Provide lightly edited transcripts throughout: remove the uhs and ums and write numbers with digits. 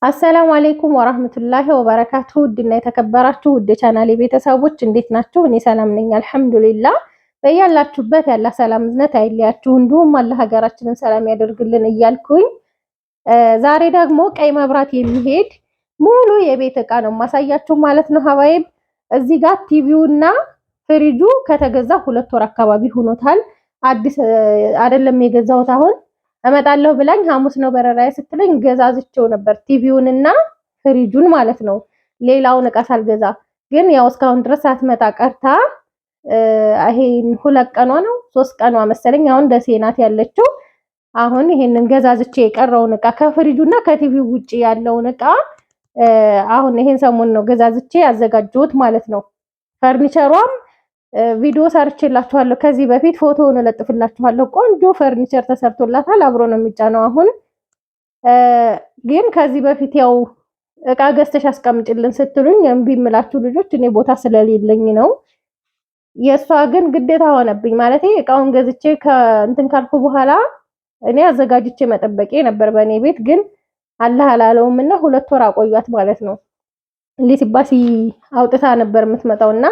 አሰላሙ አለይኩም ወራህመቱላሂ ወበረካቱ። ውድና የተከበራችሁ ውድ ቻናሌ ቤተሰቦች እንዴት ናችሁ? እኔ ሰላም ነኝ አልሐምዱሊላህ። በያላችሁበት ያለ ሰላም እዝነት አይለያችሁ፣ እንዲሁም አላህ ሀገራችንን ሰላም ያደርግልን እያልኩኝ ዛሬ ደግሞ ቀይ መብራት የሚሄድ ሙሉ የቤት እቃ ነው ማሳያችሁ ማለት ነው ሀባይብ። እዚህ ጋር ቲቪውና ፍሪጁ ከተገዛ 2 ወር አካባቢ ሆኖታል። አዲስ አይደለም የገዛሁት አሁን እመጣለሁ ብላኝ ሐሙስ ነው በረራዬ ስትለኝ ገዛዝቸው ነበር ቲቪውንና ፍሪጁን ማለት ነው። ሌላውን እቃ ሳልገዛ ግን ያው እስካሁን ድረስ አትመጣ ቀርታ ይሄን 2 ቀኗ ነው 3 ቀኗ መሰለኝ አሁን ደሴ ናት ያለችው። አሁን ይሄንን ገዛዝቼ የቀረውን እቃ ከፍሪጁና ከቲቪው ውጪ ያለውን እቃ አሁን ይሄን ሰሞን ነው ገዛዝቼ ያዘጋጀሁት ማለት ነው። ፈርኒቸሯም ቪዲዮ ሰርችላችኋለሁ ከዚህ በፊት ፎቶውን እለጥፍላችኋለሁ። ቆንጆ ፈርኒቸር ተሰርቶላታል አብሮ ነው የሚጫነው። አሁን ግን ከዚህ በፊት ያው እቃ ገዝተሽ አስቀምጪልን ስትሉኝ እምቢ እምላችሁ ልጆች እኔ ቦታ ስለሌለኝ ነው። የሷ ግን ግዴታ ሆነብኝ ማለት እቃውን ገዝቼ ከእንትን ካልኩ በኋላ እኔ አዘጋጅቼ መጠበቄ ነበር በእኔ ቤት። ግን አላህ አላለውምና 2 ወር አቆያት ማለት ነው። ሊሲባሲ አውጥታ ነበር የምትመጣውና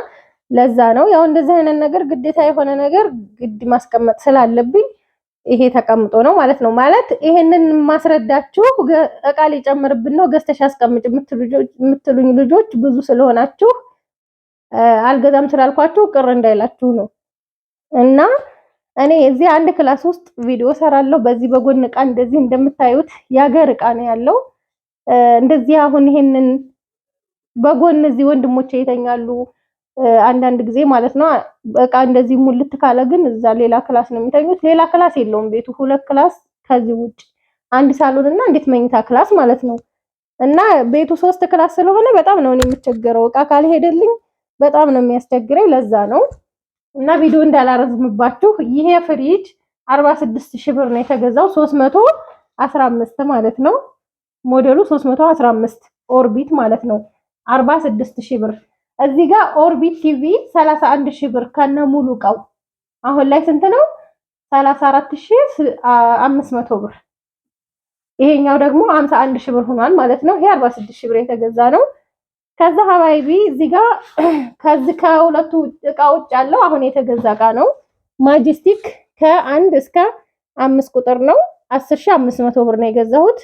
ለዛ ነው ያው እንደዚህ አይነት ነገር ግዴታ የሆነ ነገር ግድ ማስቀመጥ ስላለብኝ ይሄ ተቀምጦ ነው ማለት ነው። ማለት ይሄንን ማስረዳችሁ እቃ ሊጨምርብን ነው ገዝተሽ አስቀምጭ የምትሉኝ ልጆች ብዙ ስለሆናችሁ አልገዛም ስላልኳችሁ ቅር እንዳይላችሁ ነው። እና እኔ እዚህ አንድ ክላስ ውስጥ ቪዲዮ ሰራለሁ። በዚህ በጎን እቃ እንደዚህ እንደምታዩት ያገር እቃ ነው ያለው። እንደዚህ አሁን ይሄንን በጎን እዚህ ወንድሞቼ ይተኛሉ አንዳንድ ጊዜ ማለት ነው። በቃ እንደዚህ ሙልት ካለ ግን እዛ ሌላ ክላስ ነው የሚተኙት። ሌላ ክላስ የለውም ቤቱ 2 ክላስ ከዚህ ውጭ አንድ ሳሎን እና አንዲት መኝታ ክላስ ማለት ነው። እና ቤቱ 3 ክላስ ስለሆነ በጣም ነው እኔ የምቸገረው እቃ ካልሄደልኝ በጣም ነው የሚያስቸግረኝ። ለዛ ነው እና ቪዲዮ እንዳላረዝምባችሁ ይሄ ፍሪጅ 46000 ብር ነው የተገዛው 315 ማለት ነው። ሞዴሉ 315 ኦርቢት ማለት ነው 46000 ብር። እዚህ ጋር ኦርቢት ቲቪ 31000 ብር ከነ ሙሉ እቃው አሁን ላይ ስንት ነው? 34500 ብር። ይሄኛው ደግሞ 51000 ብር ሆኗል ማለት ነው። ይሄ 46000 ብር የተገዛ ነው። ከዛ ሀባይቢ እዚህ ጋር ከዚህ ከሁለቱ እቃዎች ያለው አሁን የተገዛ እቃ ነው። ማጀስቲክ ከ1 እስከ 5 ቁጥር ነው 10500 ብር ነው የገዛሁት።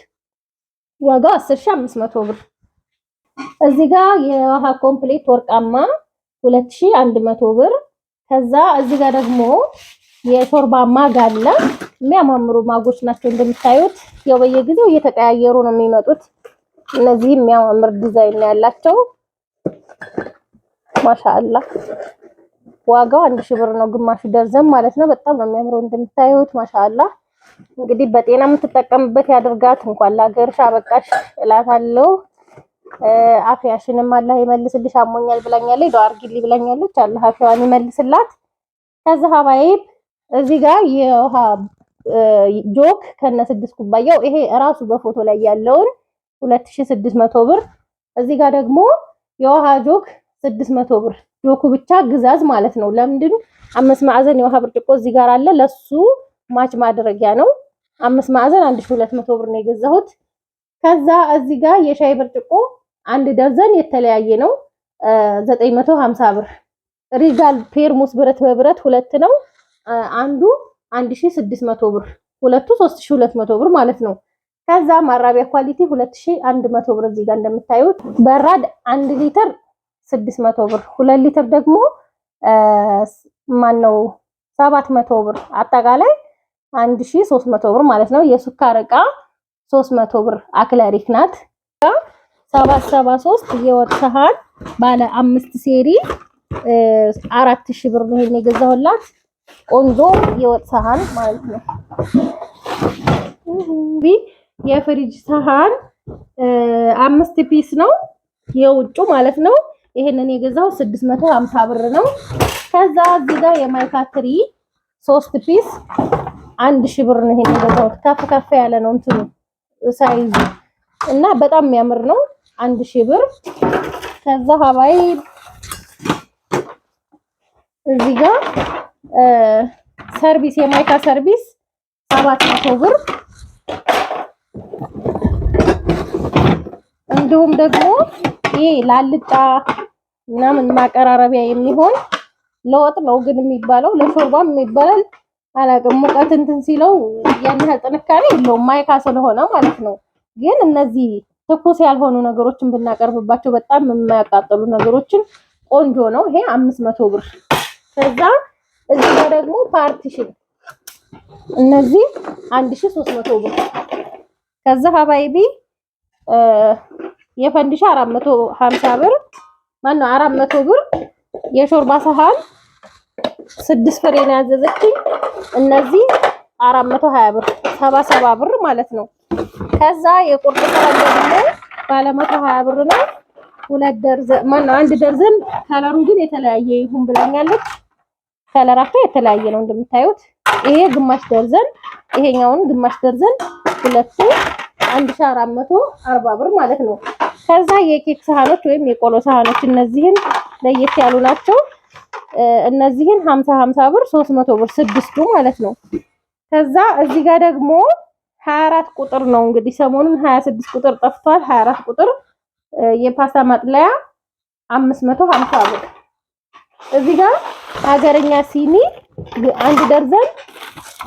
ዋጋው 10500 ብር። እዚህ ጋር የውሃ ኮምፕሌት ወርቃማ 2100 ብር። ከዛ እዚህ ጋር ደግሞ የሾርባ ማግ አለ። የሚያማምሩ ማጎች ናቸው እንደምታዩት። ያው በየጊዜው እየተቀያየሩ ነው የሚመጡት። እነዚህ የሚያማምር ዲዛይን ያላቸው ማሻአላ። ዋጋው 1000 ብር ነው ግማሹ ደርዘን ማለት ነው። በጣም ነው የሚያምረው እንደምታዩት ማሻአላ። እንግዲህ በጤና የምትጠቀምበት ያድርጋት። እንኳን ለሀገርሽ አበቃሽ እላታለሁ። አፍያሽንም አላህ ይመልስልሽ። አሞኛል ብላኛለች ዱአ አድርጊልኝ ብላኛለች። አላህ አፍያዋን ይመልስላት። ከዛ ሀባይብ እዚህ ጋር የውሃ ጆክ ከነ 6 ኩባያው ይሄ እራሱ በፎቶ ላይ ያለውን 2600 ብር። እዚህ ጋር ደግሞ የውሃ ጆክ 600 ብር። ጆኩ ብቻ ግዛዝ ማለት ነው። ለምንድን 5 ማዕዘን የውሃ ብርጭቆ እዚህ ጋር አለ ለሱ ማች ማድረጊያ ነው። 5 ማዕዘን 1200 ብር ነው የገዛሁት። ከዛ እዚህ ጋር የሻይ ብርጭቆ 1 ደርዘን የተለያየ ነው 950 ብር። ሪጋል ፔርሙስ ብረት በብረት 2 ነው አንዱ 1600 ብር፣ ሁለቱ 3200 ብር ማለት ነው። ከዛ ማራቢያ ኳሊቲ 2100 ብር። እዚህ ጋር እንደምታዩት በራድ 1 ሊትር 600 ብር፣ 2 ሊትር ደግሞ ማን ነው 700 ብር። አጠቃላይ 1300 ብር ማለት ነው። የሱካር እቃ 300 ብር አክለሪክ ናት። 773 የወጥ ሰሃን ባለ 5 ሴሪ 4000 ብር ነው ይሄን የገዛሁላት። ቆንጆ የወጥ ሰሃን ማለት ነው። የፍሪጅ ሰሃን 5 ፒስ ነው የውጩ ማለት ነው። ይሄንን የገዛው 650 ብር ነው። ከዛ እዚህ ጋር የማይካትሪ 3 ፒስ 1000 ብር ነው ይሄን የገዛው። ከፍ ያለ ነው እንትኑ ሳይዙ እና በጣም የሚያምር ነው 1000 ብር። ከዛ ሀባይ እዚህ ጋር ሰርቪስ የማይካ ሰርቪስ 700 ብር። እንዲሁም ደግሞ ይሄ ላልጫ ምናምን ማቀራረቢያ የሚሆን ለወጥ ነው ግን የሚባለው ለሾርባም የሚባል አላውቅም። ሙቀት እንትን ሲለው ያን ያህል ጥንካሬ የለውም ማይካ ስለሆነ ማለት ነው። ግን እነዚህ ትኩስ ያልሆኑ ነገሮችን ብናቀርብባቸው በጣም የማያቃጥሉ ነገሮችን ቆንጆ ነው። ይሄ 500 ብር። ከዛ እዚህ ጋር ደግሞ ፓርቲሽን እነዚህ 1300 ብር። ከዛ ሀባይቢ የፈንዲሻ 450 ብር ማነው 400 ብር። የሾርባ ሰሃን 6 ፍሬ ነው ያዘዘችኝ። እነዚህ 420 ብር 77 ብር ማለት ነው። ከዛ የቁርጥ ሰሃን ደግሞ ባለ 120 ብር ነው። 2 ደርዘን ማነው 1 ደርዘን ከለሩ ግን የተለያየ ይሁን ብላኛለች። ከለራቸው የተለያየ ነው እንደምታዩት። ይሄ ግማሽ ደርዘን ይሄኛውን ግማሽ ደርዘን ሁለቱ 1440 ብር ማለት ነው። ከዛ የኬክ ሰሃኖች ወይም የቆሎ ሰሃኖች እነዚህን ለየት ያሉ ናቸው። እነዚህን 50 ብር 300 ብር ስድስቱ ማለት ነው። ከዛ እዚህ ጋር ደግሞ 24 ቁጥር ነው እንግዲህ ሰሞኑን 26 ቁጥር ጠፍቷል። 24 ቁጥር የፓስታ ማጥለያ 550 ብር። እዚህ ጋር ሀገረኛ ሲኒ 1 ደርዘን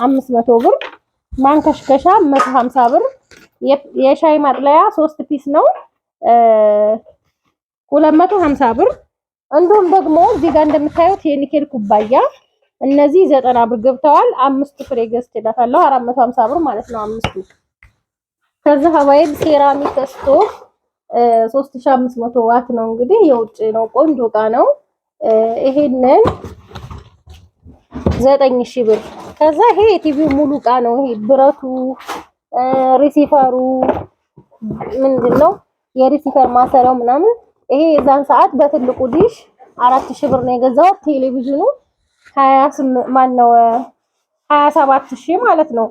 500 ብር። ማንከሽከሻ 150 ብር። የሻይ ማጥለያ 3 ፒስ ነው 250 ብር። እንዲሁም ደግሞ እዚህ ጋር እንደምታዩት የኒኬል ኩባያ እነዚህ 90 ብር ገብተዋል። 5 ፍሬ ገዝቼላታለሁ 450 ብር ማለት ነው አምስቱ። ከዛ ሀባይብ ሴራሚክ ስቶቭ 3500 ዋት ነው እንግዲህ የውጭ ነው። ቆንጆ እቃ ነው። ይሄንን 9000 ብር። ከዛ ይሄ የቲቪው ሙሉ እቃ ነው። ይሄ ብረቱ ሪሲቨሩ ምንድነው የሪሲቨር ማሰሪያው ምናምን ይሄ የዛን ሰዓት በትልቁ ዲሽ 4000 ብር ነው የገዛው። ቴሌቪዥኑ 27000 ማለት ነው።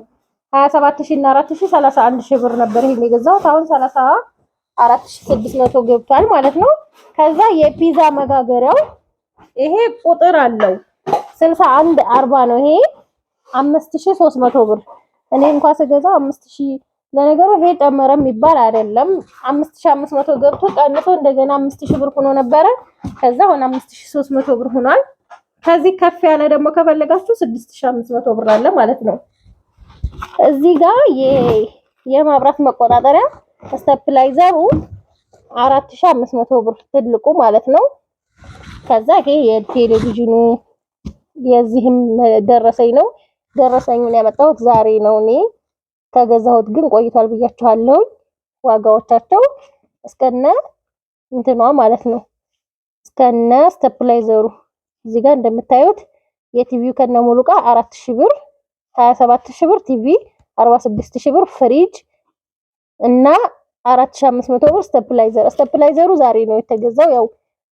27000 እና 4000 31000 ብር ነበር ይሄን የገዛሁት። አሁን 34600 ገብቷል ማለት ነው። ከዛ የፒዛ መጋገሪያው ይሄ ቁጥር አለው 6140 ነው። ይሄ 5300 ብር። እኔ እንኳን ስገዛው 5000 ለነገሩ ይሄ ጨመረ የሚባል አይደለም። 5500 ገብቶ ቀንሶ እንደገና 5000 ብር ሆኖ ነበረ። ከዛ አሁን 5300 ብር ሆኗል። ከዚህ ከፍ ያለ ደግሞ ከፈለጋችሁ 6500 ብር አለ ማለት ነው። እዚህ ጋር የማብራት መቆጣጠሪያ ስቴፕላይዘሩ 4500 ብር ትልቁ ማለት ነው። ከዛ ይሄ የቴሌቪዥኑ የዚህም ደረሰኝ ነው። ደረሰኙን ያመጣሁት ዛሬ ነው። እኔ ከገዛሁት ግን ቆይቷል ብያችኋለሁ። ዋጋዎቻቸው እስከነ እንትኗ ማለት ነው እስከነ ስቴፕላይዘሩ እዚህ ጋር እንደምታዩት የቲቪው ከነ ሙሉ ዕቃ 4000 ብር 27000 ብር ቲቪ 46000 ብር ፍሪጅ እና 4500 ብር ስቴፕላይዘር። ስቴፕላይዘሩ ዛሬ ነው የተገዛው። ያው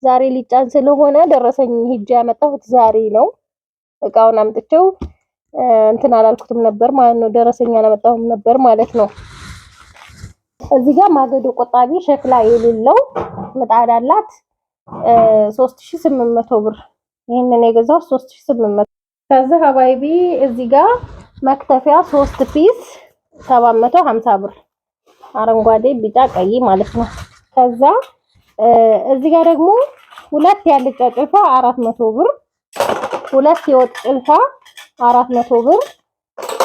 ዛሬ ሊጫን ስለሆነ ደረሰኝ ሂጅ ያመጣሁት ዛሬ ነው። እቃውን አምጥቼው እንትን አላልኩትም ነበር ማለት ነው። ደረሰኝ አላመጣሁም ነበር ማለት ነው። እዚህ ጋር ማገዶ ቆጣቢ ሸክላ የሌለው ምጣድ አላት 3800 ብር። ይሄንን የገዛው 3800። ከዛ ሀባይቢ እዚህ ጋር መክተፊያ 3 ፒስ 750 ብር አረንጓዴ፣ ቢጫ፣ ቀይ ማለት ነው። ከዛ እዚህ ጋር ደግሞ ሁለት ያልጫ ጭልፋ 400 ብር፣ ሁለት የወጥ ጭልፋ 400 ብር፣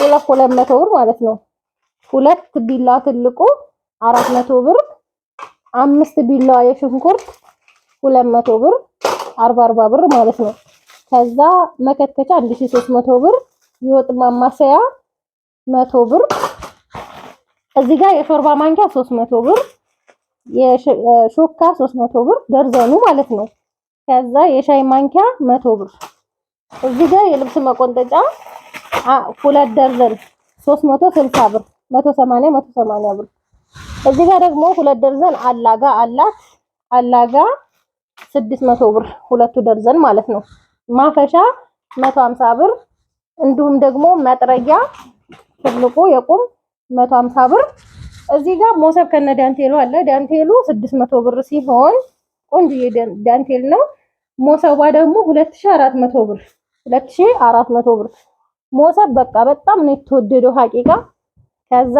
200 ብር ማለት ነው። ሁለት ቢላ ትልቁ 400 ብር፣ 5 ቢላ የሽንኩርት 200 ብር 40 ብር ማለት ነው። ከዛ መከተቻ 1300 ብር፣ የወጥ ማማሰያ 100 ብር። እዚህ ጋር የሾርባ ማንኪያ 300 ብር፣ የሾካ 300 ብር ደርዘኑ ማለት ነው። ከዛ የሻይ ማንኪያ 100 ብር። እዚህ ጋር የልብስ መቆንጠጫ 2 ደርዘን 360 ብር 180 ብር። እዚህ ጋር ደግሞ 2 ደርዘን አላጋ አላት። አላጋ 600 ብር 2 ደርዘን ማለት ነው። ማፈሻ 150 ብር። እንዲሁም ደግሞ መጥረጊያ ትልቁ የቁም 150 ብር። እዚህ ጋር ሞሰብ ከነ ዳንቴሉ አለ። ዳንቴሉ 600 ብር ሲሆን ቆንጆ ዳንቴል ነው። ሞሰቧ ደግሞ 2400 ብር 2400 ብር። ሞሰብ በቃ በጣም ነው የተወደደው ሀቂቃ። ከዛ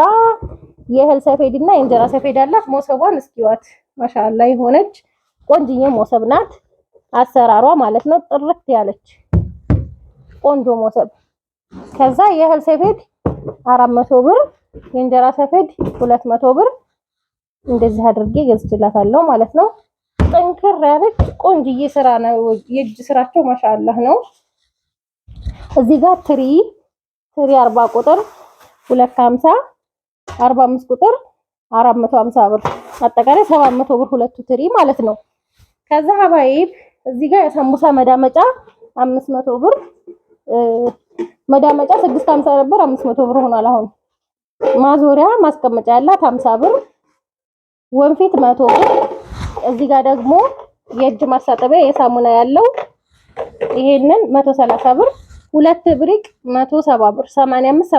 የእህል ሰፌድና የእንጀራ ሰፌድ አላት። ሞሰቧን እስኪዋት ማሻአላ የሆነች ቆንጅዬ ሞሰብ ናት። አሰራሯ ማለት ነው ጥርት ያለች ቆንጆ ሞሰብ። ከዛ የእህል ሰፌድ 400 ብር፣ የእንጀራ ሰፌድ 200 ብር እንደዚህ አድርጌ ገዝቼላታለሁ ማለት ነው። ጠንክር ያለች ቆንጅዬ ስራ ነው። የእጅ ስራቸው ማሻአላህ ነው። እዚህ ጋር ትሪ 40 ቁጥር 250፣ 45 ቁጥር 450 ብር፣ አጠቃላይ 700 ብር ሁለቱ ትሪ ማለት ነው። ከዛ ሀባይብ እዚህ ጋር የሳምቡሳ መዳመጫ 500 ብር፣ መዳመጫ 650 ነበር 500 ብር ሆኗል አሁን። ማዞሪያ ማስቀመጫ ያላት 50 ብር፣ ወንፊት 100 ብር። እዚህ ጋር ደግሞ የእጅ ማስታጠቢያ የሳሙና ያለው ይሄንን 130 ብር፣ ሁለት ብሪቅ 170 ብር፣ 85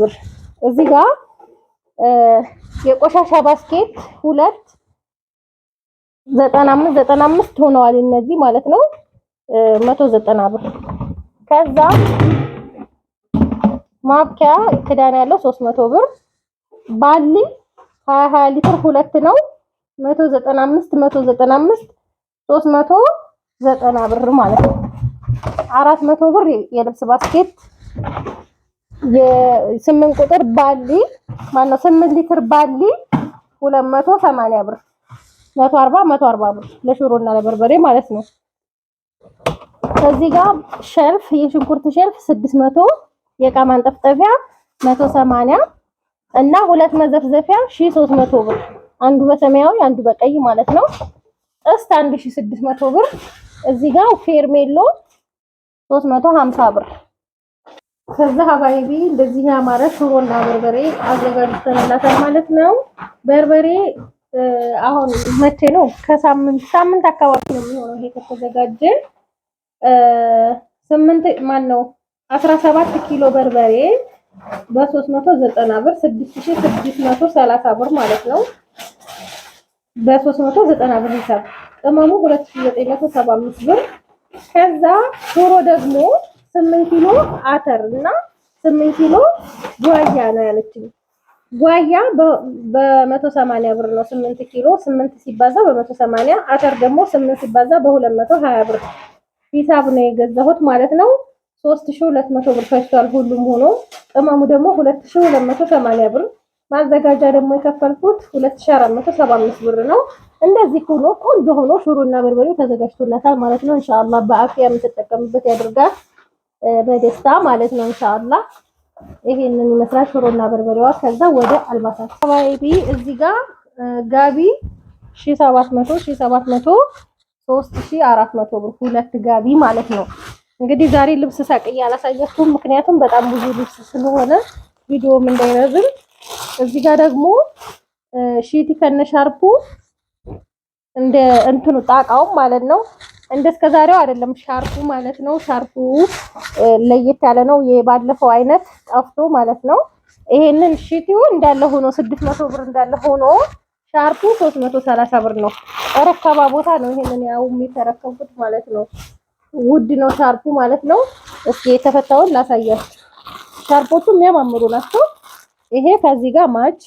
ብር። እዚህ ጋር የቆሻሻ ባስኬት ሁለት 95 ሆነዋል እነዚህ ማለት ነው 190 ብር። ከዛ ማብኪያ ክዳን ያለው 300 ብር። ባሊ 20 ሊትር ሁለት ነው 195 390 ብር ማለት ነው። 400 ብር የልብስ ባስኬት የ8 ቁጥር ባሊ ማነው 8 ሊትር ባሊ 280 ብር 140 ብር ለሽሮና ለበርበሬ ማለት ነው። እዚህ ጋር ሸልፍ የሽንኩርት ሸልፍ 600፣ የእቃ ማንጠፍጠፊያ 180 እና ሁለት መዘፍዘፊያ 1300 ብር፣ አንዱ በሰማያዊ አንዱ በቀይ ማለት ነው። ጥስት 1600 ብር። እዚህ ጋር ፌርሜሎ 350 ብር። ከዛ ሀባይቢ እንደዚህ ያማረ ሽሮና በርበሬ አዘጋጅተንላታል ማለት ነው። በርበሬ አሁን መቼ ነው? ከሳምንት አካባቢ ነው የሚሆነው ይሄ ከተዘጋጀ 17 ኪሎ በርበሬ በ390 ብር 6630 ብር ማለት ነው። በ390 ብር ሂሳብ ቅመሙ 2975 ብር። ከዛ ሽሮ ደግሞ 8 ኪሎ አተር እና 8 ኪሎ ጓያ ነው ያለችኝ። ጓያ በ180 ብር ነው 8 ኪሎ 8 ሲባዛ በ180 አተር ደግሞ 8 ሲባዛ በ220 ብር ሂሳብ ነው የገዛሁት ማለት ነው። 3200 ብር ፈጅቷል ሁሉም ሆኖ። ቅመሙ ደግሞ 2280 ብር። ማዘጋጃ ደግሞ የከፈልኩት 2475 ብር ነው። እንደዚህ ሆኖ ቆንጆ ሆኖ ሽሮና በርበሬው ተዘጋጅቶላታል ማለት ነው። ኢንሻአላህ በአፍያ የምትጠቀምበት ያድርጋል በደስታ ማለት ነው ኢንሻአላህ። ይሄንን ይመስላል ሽሮና በርበሬዋ። ከዛ ወደ አልባሳት ባይቢ እዚህ ጋር ጋቢ 1700 3400 ብር ሁለት ጋቢ ማለት ነው። እንግዲህ ዛሬ ልብስ ሳቅዬ አላሳያችሁም፣ ምክንያቱም በጣም ብዙ ልብስ ስለሆነ ቪዲዮም እንዳይረዝም። እዚህ ጋር ደግሞ ሺቲ ከነሻርፑ እንደ እንትኑ ጣቃው ማለት ነው። እንደስከዛሬው አይደለም ሻርፑ ማለት ነው። ሻርፑ ለየት ያለ ነው። የባለፈው አይነት ጠፍቶ ማለት ነው። ይሄንን ሺቲው እንዳለ ሆኖ 600 ብር እንዳለ ሆኖ ሻርፑ 330 ብር ነው። ረከባ ቦታ ነው ይሄንን ያው የሚተረከቡት ማለት ነው። ውድ ነው ሻርፑ ማለት ነው። እስኪ የተፈታውን ላሳያችሁ። ሻርፖቹ የሚያማምሩ ናቸው። ይሄ ከዚህ ጋር ማች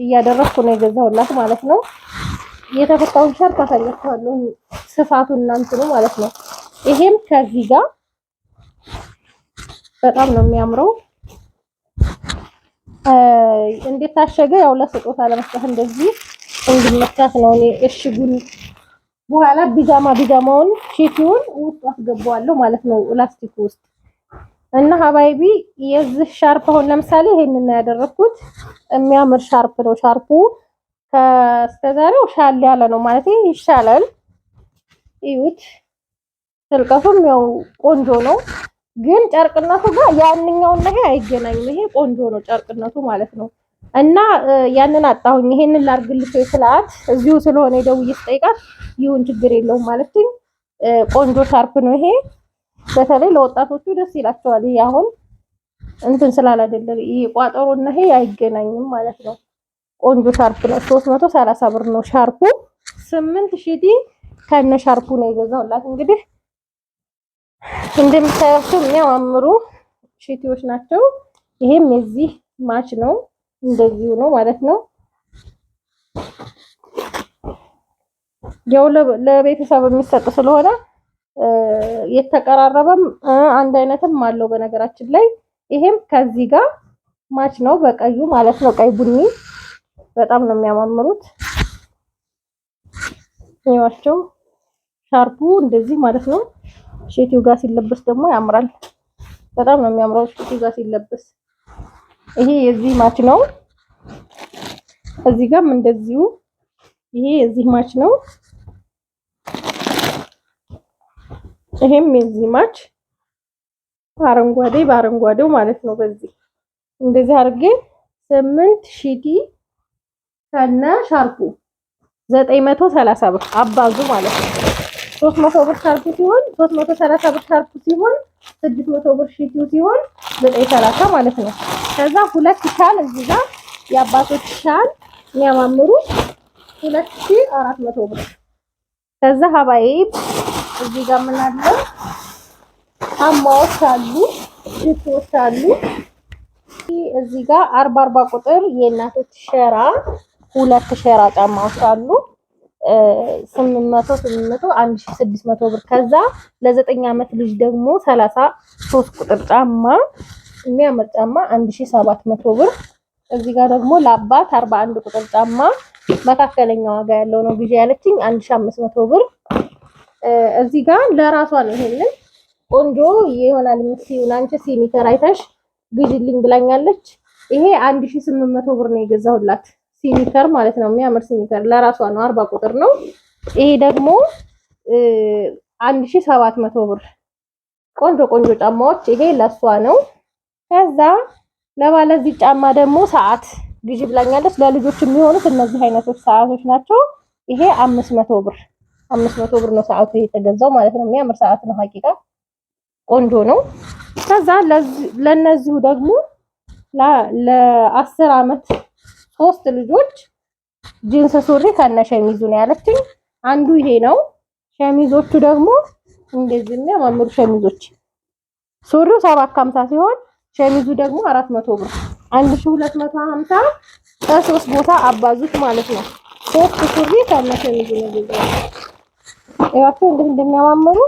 እያደረኩ ነው የገዛሁላት ማለት ነው። የተፈታውን ሻርፕ አሳያችኋለሁ ስፋቱን እና እንትኑ ማለት ነው። ይሄም ከዚህ ጋር በጣም ነው የሚያምረው። እንዴት ታሸገ? ያው ለስጦታ ለመስጠት እንደዚህ እንዲመቻት ነው። እኔ እሽጉን በኋላ ቢጃማውን ሺቲውን ውስጥ አስገባዋለሁ ማለት ነው ላስቲክ ውስጥ። እና ሀባይቢ የዚህ ሻርፕ አሁን ለምሳሌ ይሄንን ያደረኩት የሚያምር ሻርፕ ነው። ሻርፑ ከስተዛሬው ሻል ያለ ነው ማለት ይሻላል። እዩት፣ ትልቀቱም ያው ቆንጆ ነው፣ ግን ጨርቅነቱ ጋር ያንኛውን ነገር አይገናኝም። ይሄ ቆንጆ ነው ጨርቅነቱ ማለት ነው። እና ያንን አጣሁኝ። ይሄንን ላርግልሽ ስላት እዚሁ ስለሆነ ደውዬ ስጠይቃት ይሁን ችግር የለውም ማለትኝ። ቆንጆ ሻርፕ ነው ይሄ። በተለይ ለወጣቶቹ ደስ ይላቸዋል። ይሄ አሁን እንትን ስላላደለ ይሄ ቋጠሮና ይሄ አይገናኝም ማለት ነው። ቆንጆ ሻርፕ ነው። 330 ብር ነው ሻርፑ። 8 ሺቲ ከነ ሻርፑ ነው የገዛሁላት። እንግዲህ እንደምታዩት የሚያማምሩ ሺቲዎች ናቸው። ይሄም የዚህ ማች ነው እንደዚሁ ነው ማለት ነው። ያው ለቤተሰብ የሚሰጥ ስለሆነ የተቀራረበም አንድ አይነትም አለው። በነገራችን ላይ ይሄም ከዚህ ጋር ማች ነው በቀዩ ማለት ነው። ቀይ ቡኒ በጣም ነው የሚያማምሩት። ይዋቸው ሻርፑ እንደዚህ ማለት ነው። ሼቲው ጋር ሲለበስ ደግሞ ያምራል። በጣም ነው የሚያምረው ሼቲው ጋር ሲለበስ። ይሄ የዚህ ማች ነው። እዚህ ጋርም እንደዚሁ ይሄ የዚህ ማች ነው። ይሄም የዚህ ማች አረንጓዴ በአረንጓዴው ማለት ነው። በዚህ እንደዚህ አድርጌ 8 ሺቲ ከነ ሻርፑ 930 ብር አባዙ ማለት ነው። 300 ብር ሻርፑ ሲሆን 330 ብር ሻርፑ ሲሆን 600 ብር ሺቲው ሲሆን 930 ማለት ነው። ከዛ ሁለት ሻል እዚህ ጋር የአባቶች ሻል የሚያማምሩ 2400 ብር። ከዛ ሀባይብ እዚህ ጋር ምን አለ? ጫማዎች አሉ፣ ሽቶዎች አሉ። እዚህ ጋር 40 ቁጥር የእናቶች ሸራ 2 ሸራ ጫማዎች አሉ። 800 1600 ብር። ከዛ ለ9 ዓመት ልጅ ደግሞ 33 ቁጥር ጫማ የሚያምር ጫማ 1700 ብር። እዚህ ጋር ደግሞ ለአባት 41 ቁጥር ጫማ መካከለኛ ዋጋ ያለው ነው ግዢ ያለችኝ 1500 ብር። እዚህ ጋር ለራሷ ነው ይሄንን ቆንጆ ይሆናል የምትይውን አንቺ ሲኒከር አይተሽ ግዢልኝ ብላኛለች። ይሄ 1800 ብር ነው የገዛሁላት ሲኒከር ማለት ነው። የሚያምር ሲኒከር ለራሷ ነው 40 ቁጥር ነው። ይሄ ደግሞ 1700 ብር። ቆንጆ ቆንጆ ጫማዎች ይሄ ለሷ ነው። ከዛ ለባለዚህ ጫማ ደግሞ ሰዓት ግዢ ብላኛለች። ለልጆች የሚሆኑት እነዚህ አይነቶች ሰዓቶች ናቸው። ይሄ 500 ብር 500 ብር ነው ሰዓቱ የተገዛው ማለት ነው። የሚያምር ሰዓት ነው ሀቂቃ ቆንጆ ነው። ከዛ ለነዚሁ ደግሞ ለ10 ዓመት 3 ልጆች ጂንስ ሱሪ ከነ ሸሚዙ ነው ያለችኝ። አንዱ ይሄ ነው። ሸሚዞቹ ደግሞ እንደዚህ የሚያማምሩ ሸሚዞች ሱሪው 750 ሲሆን ሸሚዙ ደግሞ 400 ብር 1250 በ3 ቦታ አባዙት ማለት ነው። 3 ሱሪ ከነ ሸሚዙ ነው ገዛው። ያው እንደሚያማምሩ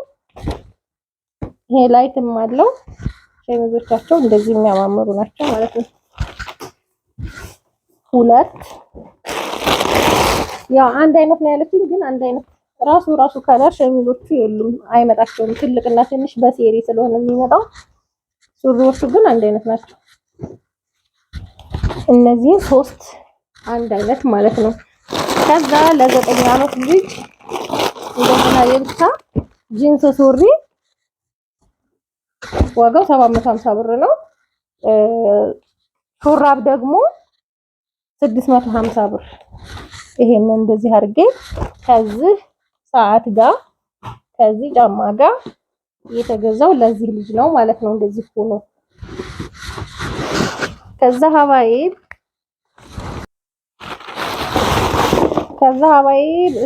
ይሄ ላይትም አለው። ሸሚዞቻቸው እንደዚህ የሚያማምሩ ናቸው ማለት ነው። ሁለት ያው አንድ አይነት ነው ያለችኝ፣ ግን አንድ አይነት ራሱ ከለር ሸሚዞቹ የሉም አይመጣቸውም። ትልቅና ትንሽ በሴሪ ስለሆነ የሚመጣው ሱሪዎቹ ግን አንድ አይነት ናቸው። እነዚህ 3 አንድ አይነት ማለት ነው። ከዛ ለ9 ዓመት ልጅ እንደገና የብቻ ጂንስ ሱሪ ዋጋው 750 ብር ነው። ሹራብ ደግሞ 650 ብር። ይሄን እንደዚህ አድርጌ ከዚህ ሰዓት ጋር ከዚህ ጫማ ጋር የተገዛው ለዚህ ልጅ ነው ማለት ነው። እንደዚህ ሆኖ ከዛ ሀባይብ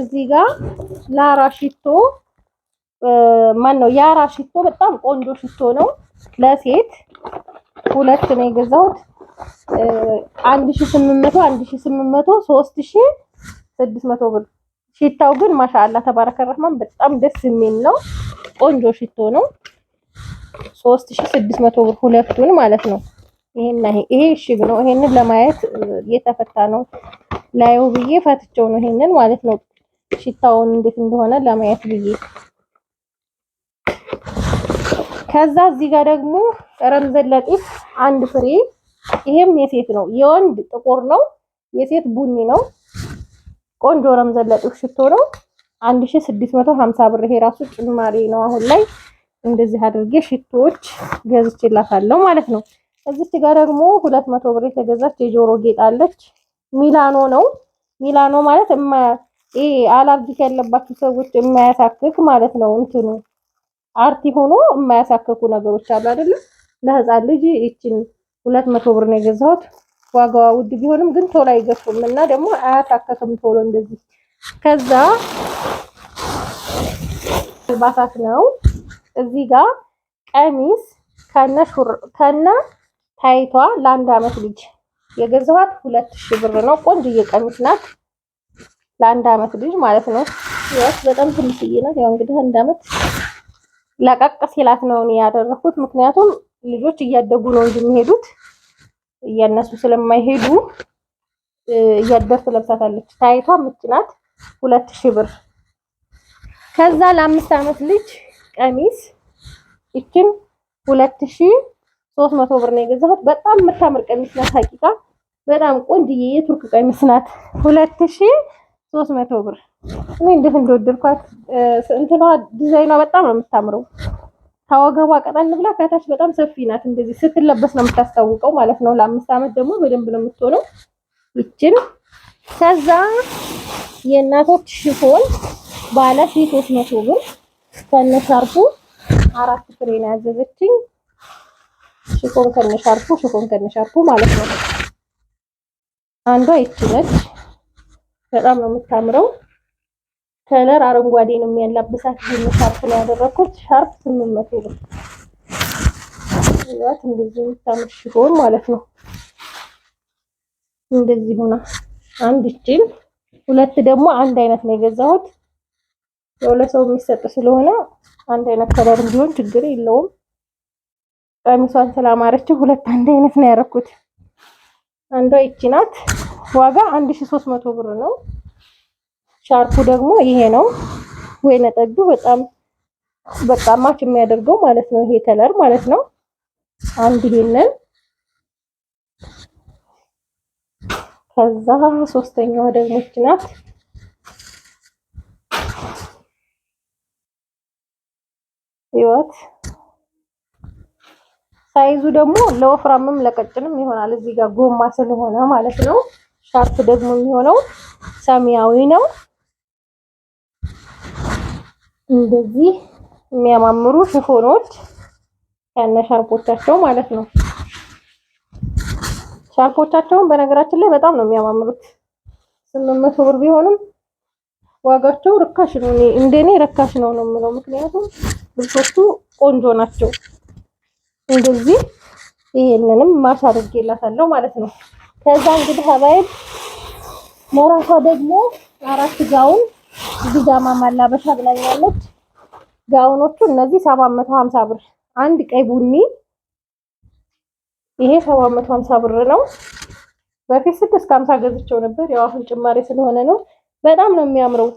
እዚህ ጋር ላራ ሽቶ ማን ነው ያራ ሽቶ በጣም ቆንጆ ሽቶ ነው። ለሴት 2 ነው የገዛሁት 1800 3600 ብር። ሽታው ግን ማሻአላ ተባረከ ረህማን በጣም ደስ የሚል ነው። ቆንጆ ሽቶ ነው። 3600 ብር ሁለቱን ማለት ነው። ይሄ እሽግ ነው። ይሄንን ለማየት የተፈታ ነው። ላዩ ብዬ ፈትቸው ነው ይሄንን ማለት ነው። ሽታውን እንዴት እንደሆነ ለማየት ብዬ ከዛ እዚህ ጋር ደግሞ ረምዘን ለጢፍ አንድ ፍሬ። ይሄም የሴት ነው። የወንድ ጥቁር ነው፣ የሴት ቡኒ ነው። ቆንጆ ረምዘን ለጢፍ ሽቶ ነው 1650 ብር። ይሄ ራሱ ጭማሪ ነው። አሁን ላይ እንደዚህ አድርጌ ሽቶዎች ገዝቼላታለሁ ማለት ነው። እዚች ጋር ደግሞ 200 ብር የተገዛች የጆሮ ጌጥ አለች። ሚላኖ ነው። ሚላኖ ማለት አላርጂክ ያለባቸው ሰዎች የማያሳክክ ማለት ነው። እንትኑ አርቲ ሆኖ የማያሳክኩ ነገሮች አሉ አይደል? ለህፃን ልጅ እቺን 200 ብር ነው የገዛሁት። ዋጋዋ ውድ ቢሆንም ግን ቶሎ አይገፉም እና ደግሞ አያሳክክም ቶሎ እንደዚህ። ከዛ አልባሳት ነው። እዚህ ጋር ቀሚስ ከነ ታይቷ ለ1 ዓመት ልጅ የገዛኋት 2000 ብር ነው። ቆንጆዬ ቀሚስ ናት ለአንድ አመት ልጅ ማለት ነው። ያው በጣም ትንሽዬ ናት። ያው እንግዲህ አንድ አመት ለቀቅ ሲላት ነው እኔ ያደረኩት። ምክንያቱም ልጆች እያደጉ ነው እንጂ የሚሄዱት እያነሱ ስለማይሄዱ እያደረስ ለብሳታለች። ታይቷ ምጭ ናት 2000 ብር። ከዛ ለ5 አመት ልጅ ቀሚስ ይችን 2300 ብር ነው የገዛሁት። በጣም የምታምር ቀሚስ ናት። ሀቂቃ በጣም ቆንጅዬ የቱርክ ቀሚስ ናት 2300 ብር። እኔ እንዴት እንደወደድኳት እንትኗ ዲዛይኗ በጣም ነው የምታምረው። ከወገቧ ቀጠን ብላ ከታች በጣም ሰፊ ናት። እንደዚህ ስትለበስ ነው የምታስታውቀው ማለት ነው። ለ5 አመት ደግሞ በደንብ ነው የምትሆነው ይችን። ከዛ የእናቶች ሽፎን ባለ 300 ብር ከነሻርፑ 4 ፍሬ ነው ያዘዘችኝ። ሽፎን ከነሻርፑ ማለት ነው። አንዷ ይቺ ነች። በጣም ነው የምታምረው። ከለር አረንጓዴ ነው የሚያላብሳት። ይሄን ሻርፕ ነው ያደረኩት። ሻርፕ 800 ብር። ያት እንደዚህ የምታምር ሽፎን ማለት ነው። እንደዚህ ሆና አንድ እቺን ሁለት ደግሞ አንድ አይነት ነው የገዛሁት። ያው ለሰው የሚሰጥ ስለሆነ አንድ አይነት ከለር ቢሆን ችግር የለውም። ቀሚሷን ስላማረችው ሁለት አንድ አይነት ነው ያደረኩት። አንዷ ይቺ ናት። ዋጋ 1300 ብር ነው። ሻርፑ ደግሞ ይሄ ነው። ወይነ ጠጁ በጣም ማች የሚያደርገው ማለት ነው። ይሄ ከለር ማለት ነው። አንድ ይሄንን ከዛ ሶስተኛው ደግሞ ይቺ ናት። ይወት ሳይዙ ደግሞ ለወፍራምም ለቀጭንም ይሆናል። እዚህ ጋር ጎማ ስለሆነ ማለት ነው። ሻርፕ ደግሞ የሚሆነው ሰማያዊ ነው። እንደዚህ የሚያማምሩ ሽፎኖች ከነ ሻርፖቻቸው ማለት ነው። ሻርፖቻቸውን በነገራችን ላይ በጣም ነው የሚያማምሩት። 800 ብር ቢሆንም ዋጋቸው ርካሽ ነው። እንደኔ ርካሽ ነው የምለው፣ ምክንያቱም ልብሶቹ ቆንጆ ናቸው። እንደዚህ ይሄንንም ማሽ አድርጌላታለሁ ማለት ነው። ከዛ እንግዲህ ሀባይብ ለራሷ ደግሞ 4 ጋውን ቢጃማ ማላበሻ ብላኛለች። ጋውኖቹ እነዚህ 750 ብር። አንድ ቀይ ቡኒ ይሄ 750 ብር ነው። በፊት 650 ገዝቼው ነበር። ያው አሁን ጭማሪ ስለሆነ ነው። በጣም ነው የሚያምረው።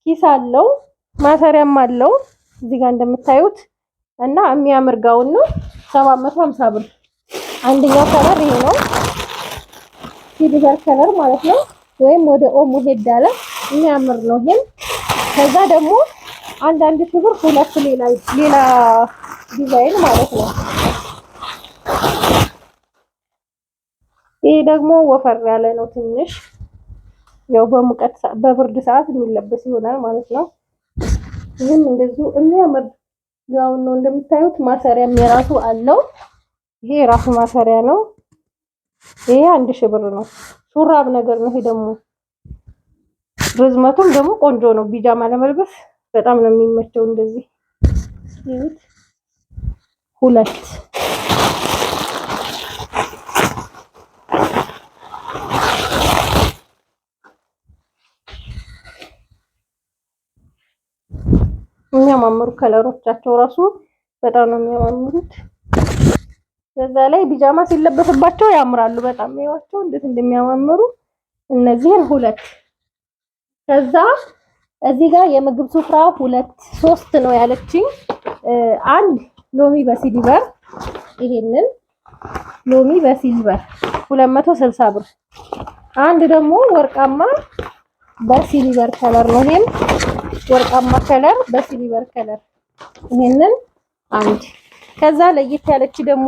ኪስ አለው፣ ማሰሪያም አለው እዚህ ጋር እንደምታዩት እና የሚያምር ጋውን ነው። 750 ብር። አንደኛው ከለር ይሄ ነው፣ ሲልቨር ከለር ማለት ነው። ወይም ወደ ኦሞ ሄድ አለ የሚያምር ነው ይሄም። ከዛ ደግሞ አንድ ሺህ ብር ሁለት ሌላ ዲዛይን ማለት ነው። ይሄ ደግሞ ወፈር ያለ ነው ትንሽ፣ ያው በሙቀት በብርድ ሰዓት የሚለበስ ይሆናል ማለት ነው። ይህም እንደዚሁ የሚያምር ጋውን ነው እንደምታዩት። ማሰሪያም የራሱ አለው። ይሄ የራሱ ማሰሪያ ነው። ይሄ 1000 ብር ነው። ሹራብ ነገር ነው። ይሄ ደግሞ ርዝመቱም ደግሞ ቆንጆ ነው። ቢጃማ ለመልበስ በጣም ነው የሚመቸው። እንደዚህ ይሁት ሁለት የሚያማምሩ ከለሮቻቸው ራሱ በጣም ነው የሚያማምሩት። በዛ ላይ ቢጃማ ሲለበስባቸው ያምራሉ በጣም። ይዋቸው እንዴት እንደሚያማምሩ እነዚህን ሁለት። ከዛ እዚህ ጋር የምግብ ሱፍራ 3 ነው ያለችኝ። አንድ ሎሚ በሲልቨር፣ ይሄንን ሎሚ በሲልቨር 260 ብር። አንድ ደግሞ ወርቃማ በሲልቨር ከለር ነው። ይሄን ወርቃማ ከለር በሲልቨር ከለር ይሄንን አንድ። ከዛ ለየት ያለች ደግሞ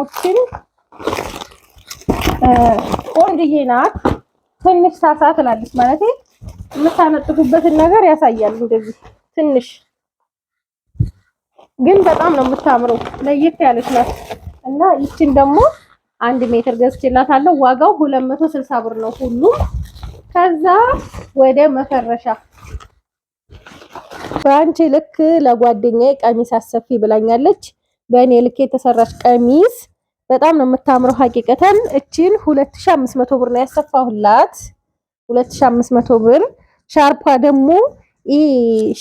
ቆንጅዬ ናት። ትንሽ ሳሳ ትላለች ማለት የምታነጥፉበትን ነገር ያሳያል። እንደዚህ ትንሽ ግን በጣም ነው የምታምረው። ለየት ያለች ናት እና ይችን ደግሞ 1 ሜትር ገዝቼላታለሁ። ዋጋው 260 ብር ነው ሁሉም። ከዛ ወደ መፈረሻ ፍራንች ልክ ለጓደኛዬ ቀሚስ አሰፊ ብላኛለች። በእኔ ልክ የተሰራች ቀሚስ በጣም ነው የምታምረው ሀቂቀተን። እቺን 2500 ብር ነው ያሰፋሁላት 2500 ብር። ሻርፓ ደግሞ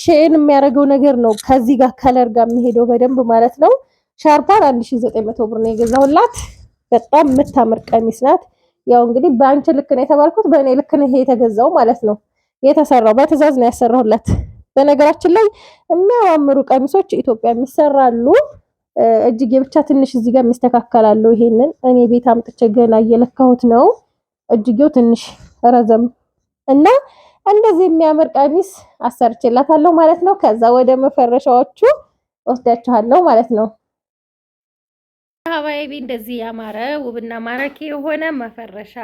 ሼን የሚያደርገው ነገር ነው ከዚህ ጋር ከለር ጋር የሚሄደው በደንብ ማለት ነው። ሻርፓን 1900 ብር ነው የገዛሁላት። በጣም የምታምር ቀሚስ ናት። ያው እንግዲህ በአንቺ ልክ ነው የተባልኩት፣ በእኔ ልክ ነው ይሄ የተገዛው ማለት ነው። የተሰራው በትዕዛዝ ነው ያሰራሁላት። በነገራችን ላይ የሚያማምሩ ቀሚሶች ኢትዮጵያ የሚሰራሉ። እጅጌ ብቻ ትንሽ እዚህ ጋር የሚስተካከላሉ። ይሄንን እኔ ቤት አምጥቼ ገና እየለካሁት ነው። እጅጌው ትንሽ ረዘም እና እንደዚህ የሚያምር ቀሚስ አሰርችላታለሁ ማለት ነው። ከዛ ወደ መፈረሻዎቹ ወስዳችኋለሁ ማለት ነው። ሀባይቢ እንደዚህ ያማረ ውብና ማራኪ የሆነ መፈረሻ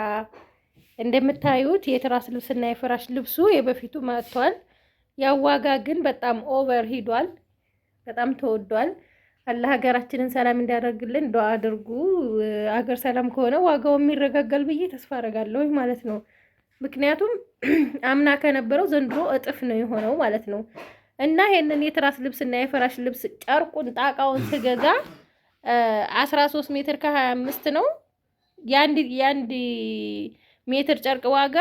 እንደምታዩት የትራስ ልብስና የፍራሽ ልብሱ የበፊቱ መጥቷል። ያው ዋጋ ግን በጣም ኦቨር ሂዷል። በጣም ተወዷል። አላህ ሀገራችንን ሰላም እንዲያደርግልን ዱአ አድርጉ። አገር ሰላም ከሆነ ዋጋው የሚረጋጋል ብዬ ተስፋ አደርጋለሁ ማለት ነው። ምክንያቱም አምና ከነበረው ዘንድሮ እጥፍ ነው የሆነው ማለት ነው። እና ይሄንን የትራስ ልብስና የፍራሽ ልብስ ጨርቁን ጣቃውን ስገዛ 13 ሜትር ከ25 ነው። የአንድ ሜትር ጨርቅ ዋጋ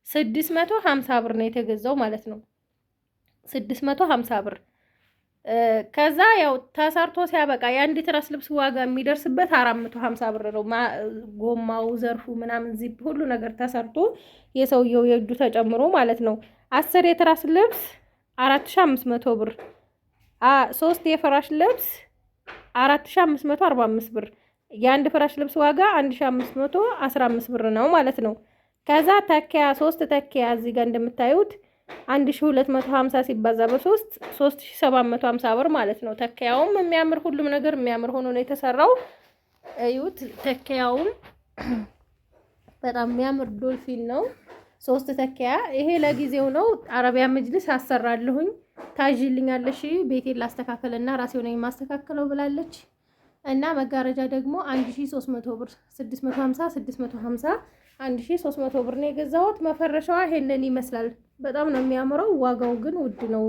650 ብር ነው የተገዛው ማለት ነው። 650 ብር። ከዛ ያው ተሰርቶ ሲያበቃ የአንድ ትራስ ልብስ ዋጋ የሚደርስበት 450 ብር ነው። ጎማው፣ ዘርፉ ምናምን ዚፕ ሁሉ ነገር ተሰርቶ የሰውየው የእጁ ተጨምሮ ማለት ነው። 10 የትራስ ልብስ 4500 ብር፣ 3 የፍራሽ ልብስ 4545 ብር። የአንድ ፍራሽ ልብስ ዋጋ 1515 ብር ነው ማለት ነው። ከዛ ተኪያ 3 ተኪያ እዚህ ጋር እንደምታዩት 1250 ሲባዛ በ3 3750 ብር ማለት ነው። ተኪያውም የሚያምር ሁሉም ነገር የሚያምር ሆኖ ነው የተሰራው። እዩት። ተኪያውም በጣም የሚያምር ዶልፊን ነው። 3 ተኪያ። ይሄ ለጊዜው ነው። አረቢያ መጅልስ አሰራለሁኝ ታጅልኛለሽ ቤቴን ላስተካከልና ራሴው ነው የማስተካከለው ብላለች። እና መጋረጃ ደግሞ 1300 ብር 650 650 1300 ብር ነው የገዛሁት። መፈረሻዋ ይሄንን ይመስላል። በጣም ነው የሚያምረው። ዋጋው ግን ውድ ነው።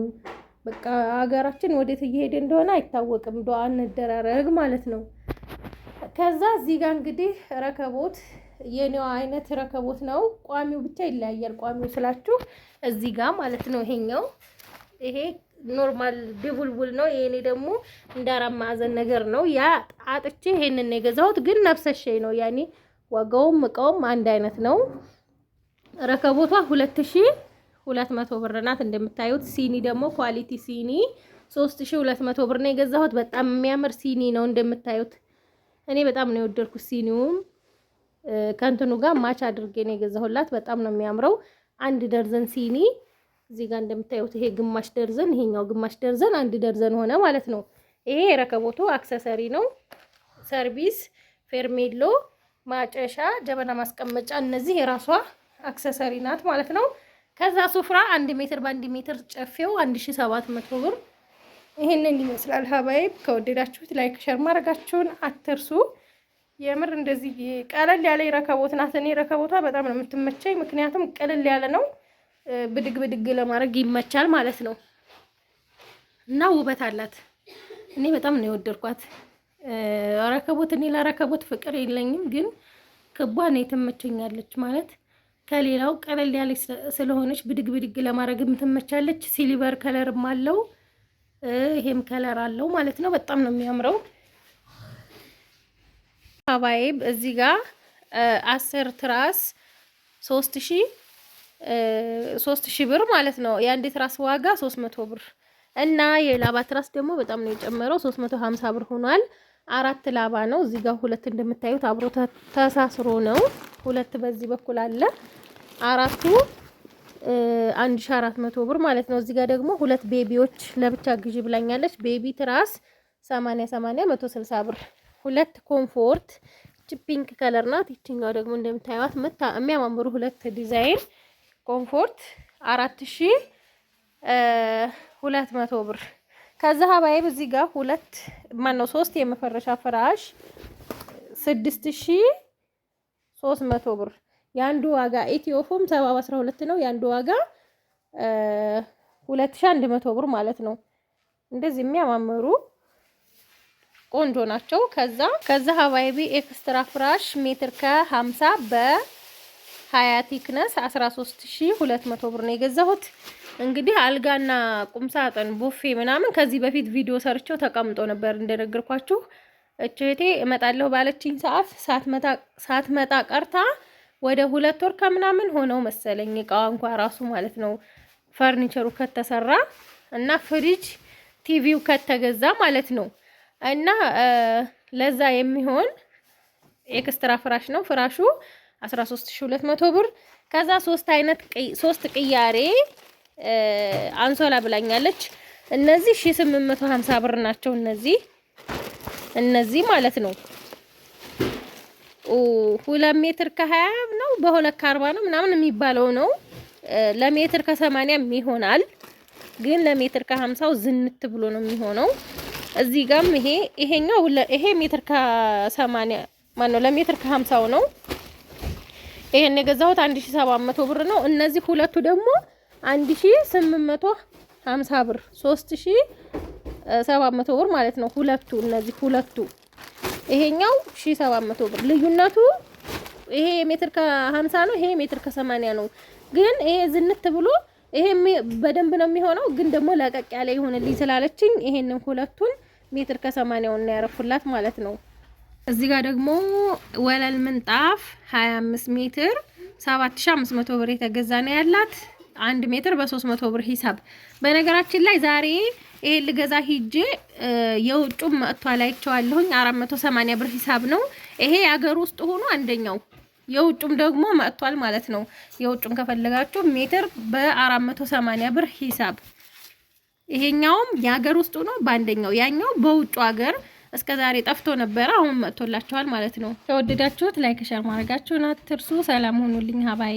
በቃ ሀገራችን ወዴት እየሄደ እንደሆነ አይታወቅም። ዱአ እንደራረግ ማለት ነው። ከዛ እዚህ ጋር እንግዲህ ረከቦት የኔዋ አይነት ረከቦት ነው። ቋሚው ብቻ ይለያያል። ቋሚው ስላችሁ እዚህ ጋር ማለት ነው። ይሄ ኖርማል ድቡልቡል ነው። የኔ ደግሞ እንደ አራት ማዕዘን ነገር ነው። ያ አጥቼ ይሄንን ነው የገዛሁት። ግን ነፍሰሽ ነው ያኔ ዋጋውም እቃውም አንድ አይነት ነው። ረከቦቷ 2200 ብር ናት እንደምታዩት። ሲኒ ደግሞ ኳሊቲ ሲኒ 3200 ብር ነው የገዛሁት። በጣም የሚያምር ሲኒ ነው እንደምታዩት። እኔ በጣም ነው የወደድኩት። ሲኒውም ከእንትኑ ጋር ማች አድርጌ ነው የገዛሁላት። በጣም ነው የሚያምረው። 1 ደርዘን ሲኒ እዚህ ጋር እንደምታዩት ይሄ ግማሽ ደርዘን፣ ይሄኛው ግማሽ ደርዘን፣ 1 ደርዘን ሆነ ማለት ነው። ይሄ የረከቦቱ አክሰሰሪ ነው። ሰርቪስ፣ ፌርሜሎ፣ ማጨሻ፣ ጀበና ማስቀመጫ፣ እነዚህ የራሷ አክሰሰሪ ናት ማለት ነው። ከዛ ሱፍራ 1 ሜትር በ1 ሜትር ጨፌው 1700 ብር። ይሄንን ይመስላል ሀባይብ። ከወደዳችሁት ላይክ ሸር ማድረጋችሁን አትርሱ። የምር እንደዚህ ቀለል ያለ ረከቦት ናት። እኔ ረከቦቷ በጣም ነው የምትመቸኝ፣ ምክንያቱም ቀለል ያለ ነው። ብድግ ብድግ ለማድረግ ይመቻል ማለት ነው። እና ውበት አላት። እኔ በጣም ነው የወደድኳት ረከቦት። እኔ ለረከቦት ፍቅር የለኝም፣ ግን ክቧ ነው ትመቸኛለች ማለት ከሌላው ቀለል ያለች ስለሆነች ብድግ ብድግ ለማድረግ ትመቻለች። ሲሊቨር ከለርም አለው፣ ይሄም ከለር አለው ማለት ነው። በጣም ነው የሚያምረው ሀባይብ። እዚህ ጋር 10 ትራስ 3000 ብር ማለት ነው። የአንድ ትራስ ዋጋ 300 ብር እና የላባ ትራስ ደግሞ በጣም ነው የጨመረው 350 ብር ሆኗል። 4 ላባ ነው። እዚህ ጋር 2 እንደምታዩት አብሮ ተሳስሮ ነው። 2 በዚህ በኩል አለ። 4ቱ 1400 ብር ማለት ነው። እዚህ ጋር ደግሞ 2 ቤቢዎች ለብቻ ግዢ ብላኛለች። ቤቢ ትራስ 80 160 ብር። 2 ኮምፎርት ፒንክ ከለር ናት። ይችኛው ደግሞ እንደምታዩት የሚያማምሩ 2 ዲዛይን ኮምፎርት 4200 ብር። ከዛ ሀባይብ እዚህ ጋር 3 የመፈረሻ ፍራሽ 6300 ብር። የአንዱ ዋጋ ኢትዮፎም 712 ነው። የአንዱ ዋጋ 2100 ብር ማለት ነው። እንደዚህ የሚያማምሩ ቆንጆ ናቸው። ከዛ ሀባይቢ ኤክስትራ ፍራሽ ሜትር ከ50 በ20 ቲክነስ 13200 ብር ነው የገዛሁት። እንግዲህ አልጋና ቁምሳጥን ቡፌ ምናምን ከዚህ በፊት ቪዲዮ ሰርቸው ተቀምጦ ነበር እንደነገርኳችሁ። እህቴ እመጣለሁ ባለችኝ ሰዓት ሳትመጣ ቀርታ ወደ 2 ወር ከምናምን ሆነው መሰለኝ እቃዋ እንኳን ራሱ ማለት ነው ፈርኒቸሩ ከተሰራ እና ፍሪጅ ቲቪው ከተገዛ ማለት ነው። እና ለዛ የሚሆን ኤክስትራ ፍራሽ ነው። ፍራሹ 13200 ብር። ከዛ 3 ቅያሬ አንሶላ ብላኛለች። እነዚህ 1850 ብር ናቸው። እነዚህ ማለት ነው 2 ሜትር ከ20 ነው በ2 ከ40 ነው ምናምን የሚባለው ነው። ለሜትር ከ80 ይሆናል፣ ግን ለሜትር ከ50 ዝንት ብሎ ነው የሚሆነው። እዚህ ጋርም ይሄ ሜትር ከ80 ማነው ለሜትር ከ50 ነው። ይሄን የገዛሁት 1700 ብር ነው። እነዚህ ሁለቱ ደግሞ 1850 ብር 3700 ብር ማለት ነው። እነዚህ ሁለቱ ይሄኛው 1700 ብር ልዩነቱ። ይሄ ሜትር ከ50 ነው፣ ይሄ ሜትር ከ80 ነው። ግን ይሄ ዝንት ብሎ ይሄ በደንብ ነው የሚሆነው። ግን ደግሞ ለቀቅ ያለ ይሆንልኝ ስላለችኝ ይሄንን ሁለቱን ሜትር ከ80 ነው ያረፉላት ማለት ነው። እዚህ ጋር ደግሞ ወለል ምንጣፍ 25 ሜትር 7500 ብር የተገዛ ነው ያላት። 1 ሜትር በ300 ብር ሂሳብ። በነገራችን ላይ ዛሬ ይሄ ልገዛ ሂጄ የውጭም መጥቷል አይቼዋለሁኝ። 480 ብር ሂሳብ ነው። ይሄ ያገር ውስጥ ሆኖ አንደኛው የውጭም ደግሞ መጥቷል ማለት ነው። የውጭም ከፈለጋችሁ ሜትር በ480 ብር ሂሳብ። ይሄኛውም ያገር ውስጥ ሆኖ በአንደኛው፣ ያኛው በውጭ ሀገር እስከዛሬ ጠፍቶ ነበር፣ አሁን መጥቶላችኋል ማለት ነው። ተወደዳችሁት ላይክ ሸር ማድረጋችሁን አትርሱ። ሰላም ሁኑልኝ ሀባይ